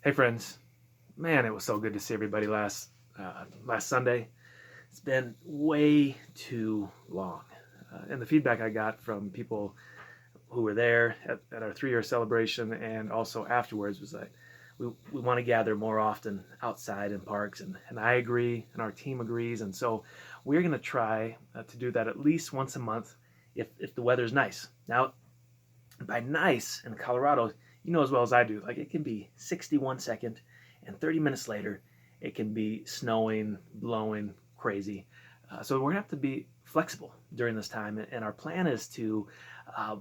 Hey friends, man, it was so good to see everybody last Sunday. It's been way too long, and the feedback I got from people who were there at our 3-year celebration and also afterwards was that we want to gather more often outside in parks, and I agree, and our team agrees, and so we're going to try to do that at least once a month if the weather's nice. Now, by nice in Colorado, you know as well as I do, like it can be 61 second and 30 minutes later, it can be snowing, blowing, crazy. So we're gonna have to be flexible during this time. And our plan is to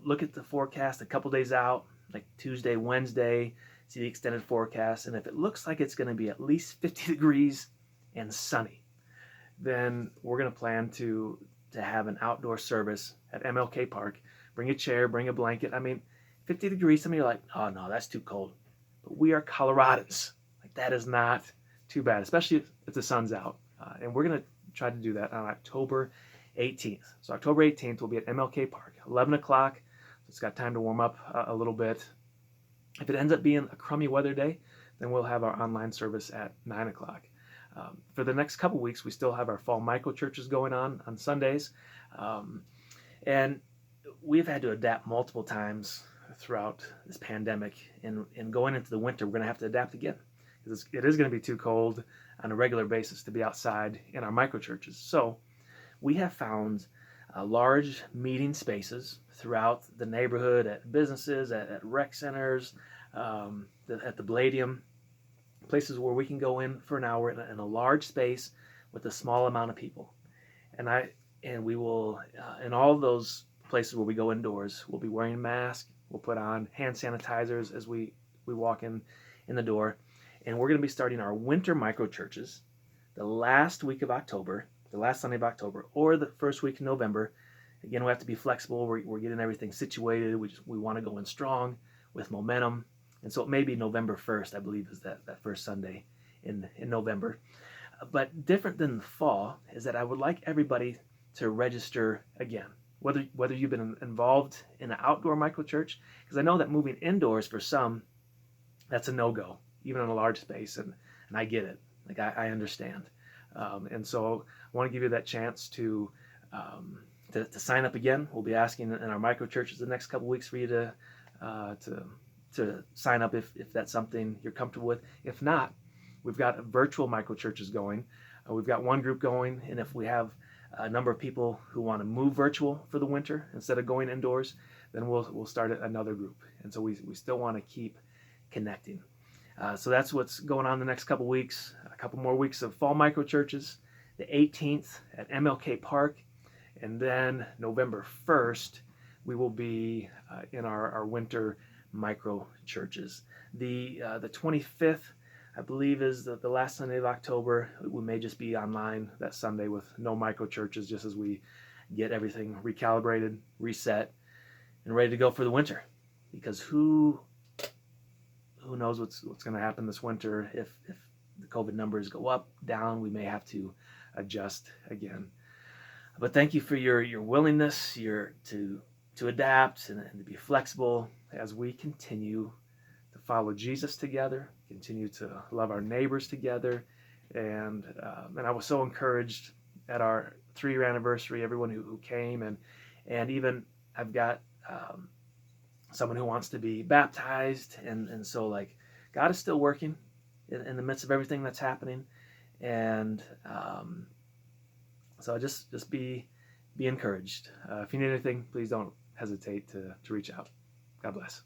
look at the forecast a couple days out, like Tuesday, Wednesday, see the extended forecast. And if it looks like it's gonna be at least 50 degrees and sunny, then we're gonna plan to have an outdoor service at MLK Park. Bring a chair, bring a blanket. I mean, 50 degrees, some of you are like, oh no, that's too cold. But we are Coloradans. Like, that is not too bad, especially if the sun's out. And we're going to try to do that on October 18th. So October 18th, we'll be at MLK Park, 11 o'clock. So it's got time to warm up a little bit. If it ends up being a crummy weather day, then we'll have our online service at 9 o'clock. For the next couple weeks, we still have our fall micro churches going on Sundays. And we've had to adapt multiple times throughout this pandemic. And going into the winter, we're going to have to adapt again because it is going to be too cold on a regular basis to be outside in our micro churches. So we have found large meeting spaces throughout the neighborhood, at businesses, at rec centers, at the Bladium, places where we can go in for an hour in a large space with a small amount of people. And we will, in all of those places where we go indoors, we'll be wearing masks, we'll put on hand sanitizers as we walk in the door. And we're going to be starting our winter micro churches the last week of October, the last Sunday of October, or the first week in November. Again, we have to be flexible. We're getting everything situated. We want to go in strong with momentum. And so it may be November 1st, I believe, is that first Sunday in November. But different than the fall is that I would like everybody to register again, whether you've been involved in an outdoor micro church, because I know that moving indoors for some, that's a no-go, even in a large space, and I get it. Like, I understand. And so I want to give you that chance to sign up again. We'll be asking in our micro churches the next couple weeks for you to sign up if that's something you're comfortable with. If not, we've got virtual micro churches going. We've got one group going, and if we have a number of people who want to move virtual for the winter instead of going indoors, then we'll start another group. And so we still want to keep connecting. So that's what's going on the next couple weeks. A couple more weeks of fall micro churches, the 18th at MLK Park, and then November 1st we will be in our winter micro churches. The 25th, I believe, is the last Sunday of October. We may just be online that Sunday with no micro churches, just as we get everything recalibrated, reset, and ready to go for the winter. Because who knows what's going to happen this winter? If the COVID numbers go up, down, we may have to adjust again. But thank you for your willingness, to adapt and to be flexible as we continue to follow Jesus together, continue to love our neighbors together. And I was so encouraged at our 3-year anniversary, everyone who came, and even I've got someone who wants to be baptized, and so, like, God is still working in the midst of everything that's happening. And so just be encouraged. If you need anything, please don't hesitate to reach out. God bless.